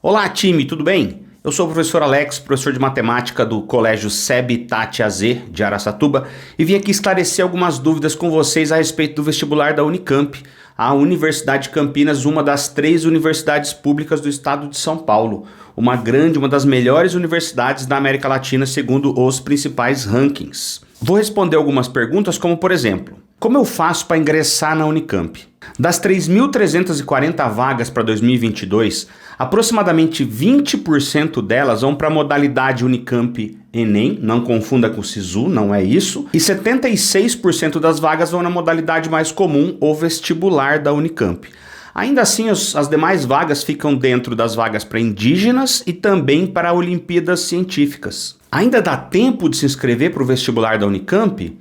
Olá, time, tudo bem? Eu sou o professor Alex, professor de matemática do Colégio SEB Tati AZ de Araçatuba e vim aqui esclarecer algumas dúvidas com vocês a respeito do vestibular da Unicamp, a Universidade de Campinas, uma das 3 universidades públicas do estado de São Paulo, uma das melhores universidades da América Latina segundo os principais rankings. Vou responder algumas perguntas como, por exemplo, como eu faço para ingressar na Unicamp? Das 3.340 vagas para 2022, aproximadamente 20% delas vão para a modalidade Unicamp Enem, não confunda com o SISU, não é isso, e 76% das vagas vão na modalidade mais comum, o vestibular da Unicamp. Ainda assim, as demais vagas ficam dentro das vagas para indígenas e também para Olimpíadas Científicas. Ainda dá tempo de se inscrever para o vestibular da Unicamp?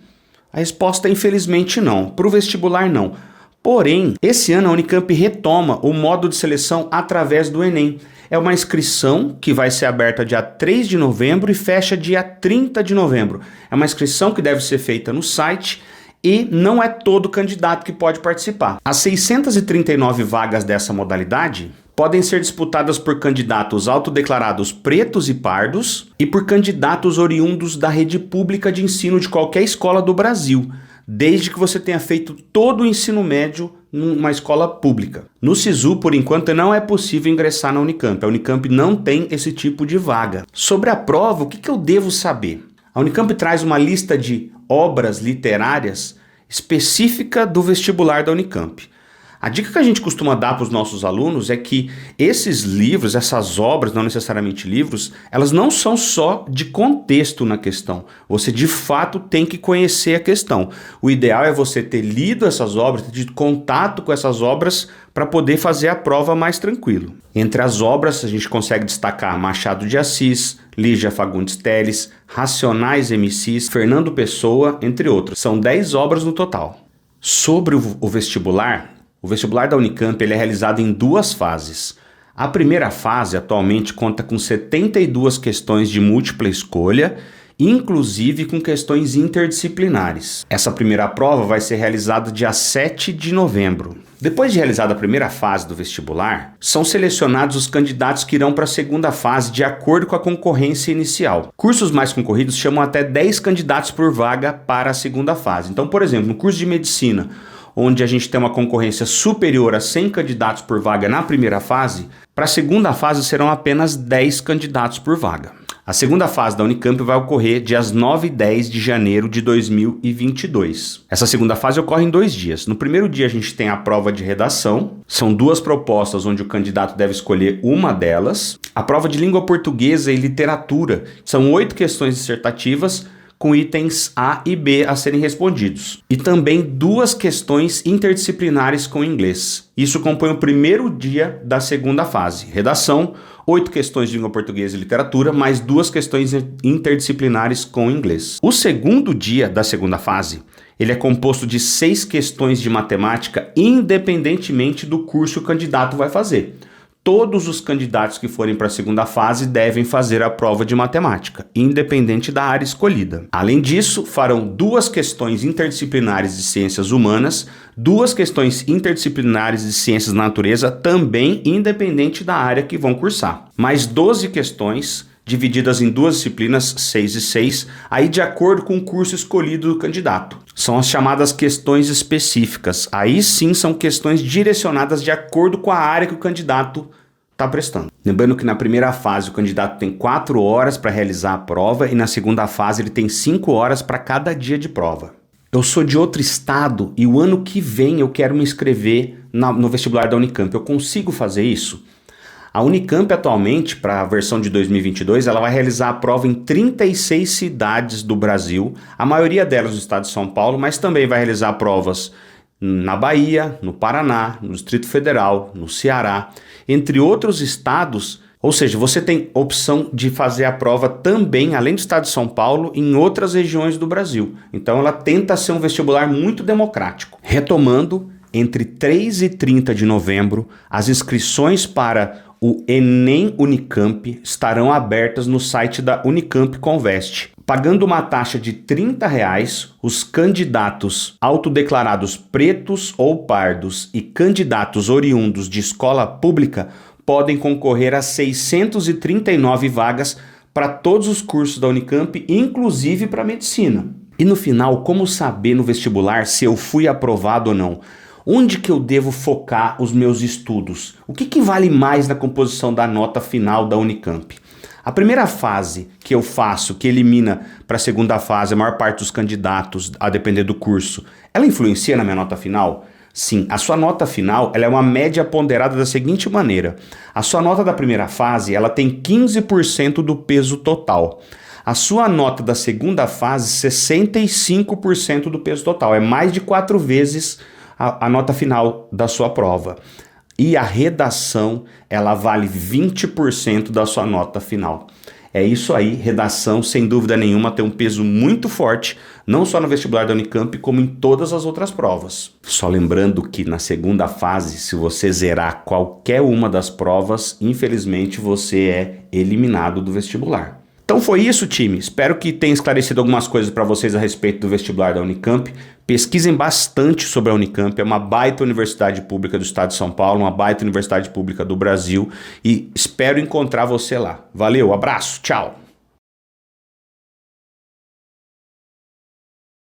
A resposta é infelizmente não. Para o vestibular não. Porém, esse ano a Unicamp retoma o modo de seleção através do Enem. É uma inscrição que vai ser aberta dia 3 de novembro e fecha dia 30 de novembro. É uma inscrição que deve ser feita no site e não é todo candidato que pode participar. As 639 vagas dessa modalidade podem ser disputadas por candidatos autodeclarados pretos e pardos e por candidatos oriundos da rede pública de ensino de qualquer escola do Brasil, desde que você tenha feito todo o ensino médio numa escola pública. No SISU, por enquanto, não é possível ingressar na Unicamp. A Unicamp não tem esse tipo de vaga. Sobre a prova, o que eu devo saber? A Unicamp traz uma lista de obras literárias específica do vestibular da Unicamp. A dica que a gente costuma dar para os nossos alunos é que esses livros, essas obras, não necessariamente livros, elas não são só de contexto na questão. Você de fato tem que conhecer a questão. O ideal é você ter lido essas obras, ter tido contato com essas obras para poder fazer a prova mais tranquilo. Entre as obras a gente consegue destacar Machado de Assis, Lígia Fagundes Telles, Racionais MCs, Fernando Pessoa, entre outros. São 10 obras no total. Sobre o vestibular da Unicamp ele é realizado em 2 fases. A primeira fase atualmente conta com 72 questões de múltipla escolha, inclusive com questões interdisciplinares. Essa primeira prova vai ser realizada dia 7 de novembro. Depois de realizada a primeira fase do vestibular, são selecionados os candidatos que irão para a segunda fase de acordo com a concorrência inicial. Cursos mais concorridos chamam até 10 candidatos por vaga para a segunda fase. Então, por exemplo, no curso de medicina, onde a gente tem uma concorrência superior a 100 candidatos por vaga na primeira fase, para a segunda fase serão apenas 10 candidatos por vaga. A segunda fase da Unicamp vai ocorrer dias 9 e 10 de janeiro de 2022. Essa segunda fase ocorre em 2 dias. No primeiro dia a gente tem a prova de redação, são 2 propostas onde o candidato deve escolher uma delas. A prova de língua portuguesa e literatura, são 8 questões dissertativas, com itens A e B a serem respondidos. E também 2 questões interdisciplinares com inglês. Isso compõe o primeiro dia da segunda fase. Redação, 8 questões de língua portuguesa e literatura, mais 2 questões interdisciplinares com inglês. O segundo dia da segunda fase, ele é composto de 6 questões de matemática, independentemente do curso que o candidato vai fazer. Todos os candidatos que forem para a segunda fase devem fazer a prova de matemática, independente da área escolhida. Além disso, farão 2 questões interdisciplinares de ciências humanas, 2 questões interdisciplinares de ciências da natureza, também independente da área que vão cursar. Mais 12 questões divididas em 2 disciplinas, 6 e 6, aí de acordo com o curso escolhido do candidato. São as chamadas questões específicas. Aí sim são questões direcionadas de acordo com a área que o candidato está prestando. Lembrando que na primeira fase o candidato tem 4 horas para realizar a prova e na segunda fase ele tem 5 horas para cada dia de prova. Eu sou de outro estado e o ano que vem eu quero me inscrever no vestibular da Unicamp. Eu consigo fazer isso? A Unicamp atualmente, para a versão de 2022, ela vai realizar a prova em 36 cidades do Brasil, a maioria delas no estado de São Paulo, mas também vai realizar provas na Bahia, no Paraná, no Distrito Federal, no Ceará, entre outros estados. Ou seja, você tem opção de fazer a prova também, além do estado de São Paulo, em outras regiões do Brasil. Então ela tenta ser um vestibular muito democrático. Retomando, entre 3 e 30 de novembro, as inscrições para o Enem Unicamp estarão abertas no site da Unicamp Convest. Pagando uma taxa de R$30, os candidatos autodeclarados pretos ou pardos e candidatos oriundos de escola pública podem concorrer a 639 vagas para todos os cursos da Unicamp, inclusive para medicina. E no final, como saber no vestibular se eu fui aprovado ou não? Onde que eu devo focar os meus estudos? O que vale mais na composição da nota final da Unicamp? A primeira fase que eu faço, que elimina para a segunda fase a maior parte dos candidatos, a depender do curso, ela influencia na minha nota final? Sim, a sua nota final ela é uma média ponderada da seguinte maneira. A sua nota da primeira fase ela tem 15% do peso total. A sua nota da segunda fase, 65% do peso total. É mais de 4 vezes a nota final da sua prova. E a redação, ela vale 20% da sua nota final. É isso aí, redação, sem dúvida nenhuma, tem um peso muito forte, não só no vestibular da Unicamp, como em todas as outras provas. Só lembrando que na segunda fase, se você zerar qualquer uma das provas, infelizmente você é eliminado do vestibular. Então foi isso, time. Espero que tenha esclarecido algumas coisas para vocês a respeito do vestibular da Unicamp. Pesquisem bastante sobre a Unicamp, é uma baita universidade pública do estado de São Paulo, uma baita universidade pública do Brasil e espero encontrar você lá. Valeu, abraço, tchau!